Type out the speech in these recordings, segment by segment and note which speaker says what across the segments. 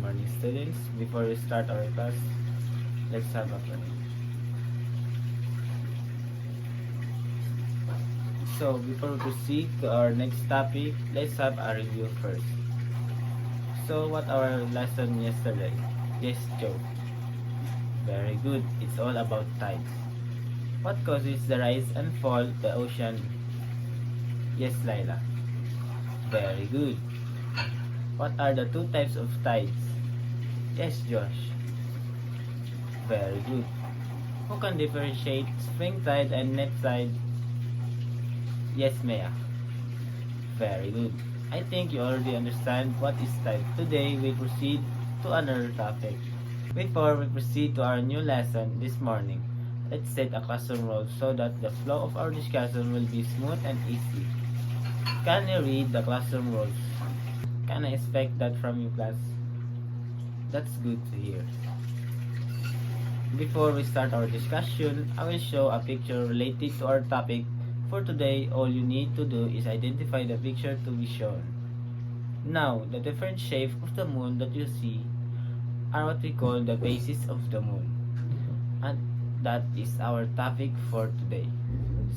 Speaker 1: morning, students. Before we start our class, let's have a prayer. So, before we proceed to our next topic, let's have a review first. So, what our lesson yesterday? Yes, Joe. Very good. It's all about tides. What causes the rise and fall of the ocean? Yes, Laila. Very good. What are the two types of tides? Yes, Josh. Very good. Who can differentiate spring tide and neap tide? Yes, Maya. Very good. I think you already understand what is tide. Today, we proceed to another topic. Before we proceed to our new lesson this morning, let's set a classroom rule so that the flow of our discussion will be smooth and easy. Can you read the classroom rules? Can I expect that from you, class? That's good to hear. Before we start our discussion, I will show a picture related to our topic. For today, all you need to do is identify the picture to be shown. Now, the different shapes of the moon that you see are what we call the phases of the moon. And that is our topic for today.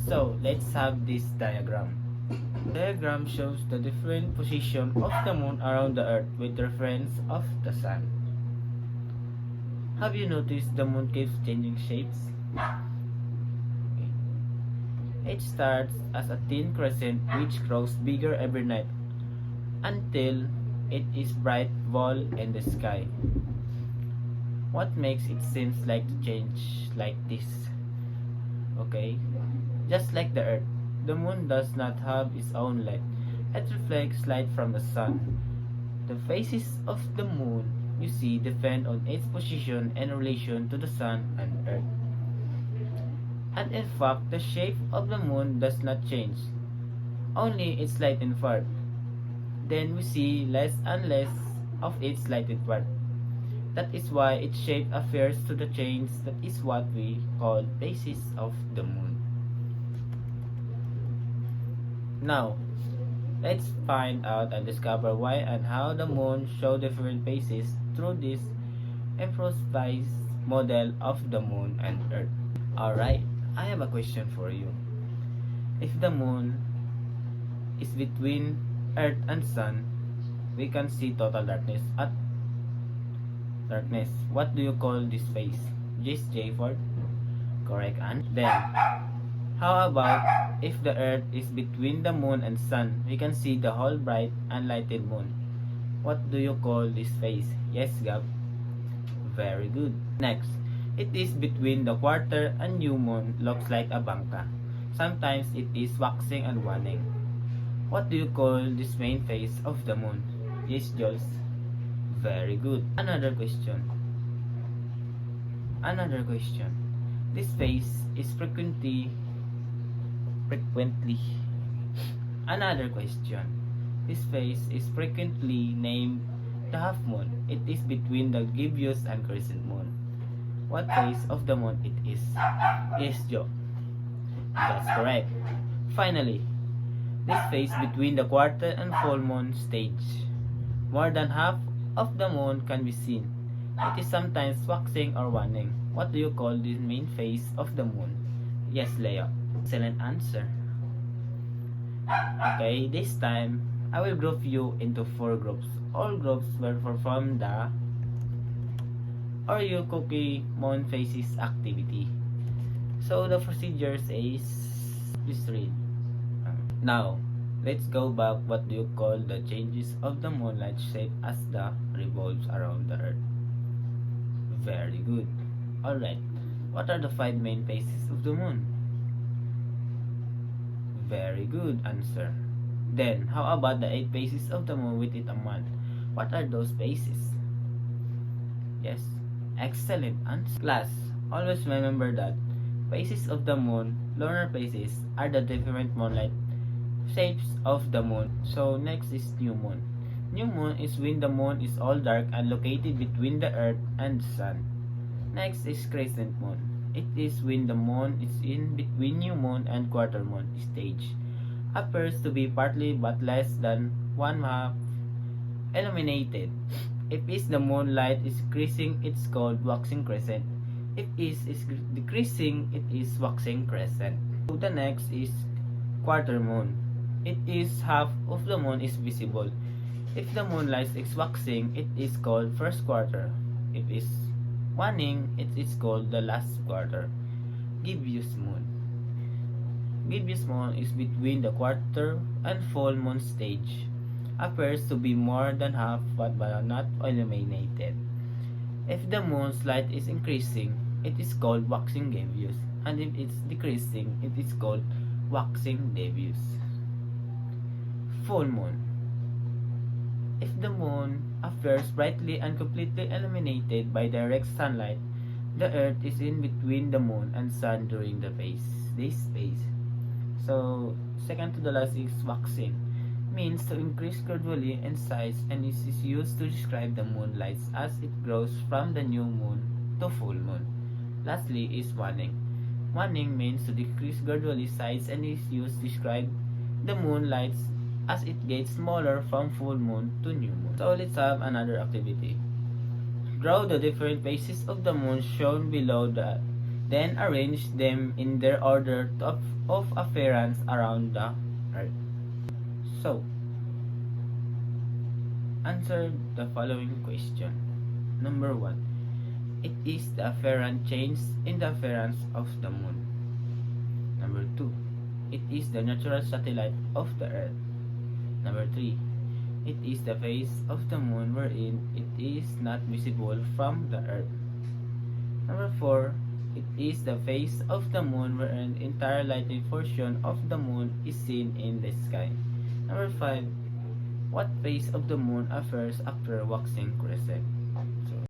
Speaker 1: So, let's have this diagram. The diagram shows the different position of the moon around the earth with reference of the sun. Have you noticed the moon keeps changing shapes? It starts as a thin crescent which grows bigger every night until it is bright ball in the sky. What makes it seems like to change like this? Okay, just like the earth, the moon does not have its own light. It reflects light from the sun. The phases of the moon you see depend on its position in relation to the sun and earth. And in fact, the shape of the moon does not change, only its lightened part. Then we see less and less of its lighted part. That is why its shape appears to the change. That is what we call phases of the moon. Now, let's find out and discover why and how the moon show different phases through this improvised model of the moon and earth. Alright, I have a question for you. If the moon is between earth and sun, we can see total darkness. At darkness, what do you call this phase? Just J Ford? Correct. And then, how about if the earth is between the moon and sun? We can see the whole bright and lighted moon. What do you call this phase? Yes, Gab. Very good. Next, it is between the quarter and new moon, looks like a bangka. Sometimes it is waxing and waning. What do you call this main phase of the moon? Yes, Jules. Very good. Another question. This phase is frequently. Another question. This phase is frequently named the half moon. It is between the gibbous and crescent moon. What phase of the moon it is? Yes, Joe. That's correct. Finally, this phase between the quarter and full moon stage. More than half of the moon can be seen. It is sometimes waxing or waning. What do you call the main phase of the moon? Yes, Leo. Excellent answer. Okay, this time, I will group you into 4 groups. All groups will perform the Oreo cookie moon phases activity. So the procedure is, please read. Now, let's go back. What do you call the changes of the moonlight shape as the revolves around the earth? Very good. Alright, what are the 5 main phases of the moon? Very good answer. Then, how about the 8 phases of the moon with it a month? What are those phases? Yes, excellent answer. Class, always remember that phases of the moon, lunar phases, are the different moonlight shapes of the moon. So next is new moon. New moon is when the moon is all dark and located between the earth and the sun. Next is crescent moon. It is when the moon is in between new moon and quarter moon stage. Appears to be partly but less than one half illuminated. If is the moonlight is increasing, it's called waxing crescent. If is decreasing, it is waxing crescent. So the next is quarter moon. It is half of the moon is visible. If the moonlight is waxing, it is called first quarter. If is waning, it is called the last quarter. Gibbous moon. Gibbous moon is between the quarter and full moon stage. Appears to be more than half but not illuminated. If the moon's light is increasing, it is called waxing gibbous, and if it's decreasing, it is called waxing diffuse. Full moon. If the moon appears brightly and completely illuminated by direct sunlight, the earth is in between the moon and sun during this phase. So, second to the last is waxing. Means to increase gradually in size and is used to describe the moonlight as it grows from the new moon to full moon. Lastly is waning. Waning means to decrease gradually size and is used to describe the moonlight as it gets smaller from full moon to new moon. So let's have another activity. Draw the different phases of the moon shown below then arrange them in their order of appearance around the earth. So, answer the following question. Number 1. It is the apparent change in the appearance of the moon. Number 2. It is the natural satellite of the earth. Number 3. It is the phase of the moon wherein it is not visible from the earth. Number 4. It is the phase of the moon wherein the entire lighted portion of the moon is seen in the sky. Number 5. What phase of the moon appears after waxing crescent?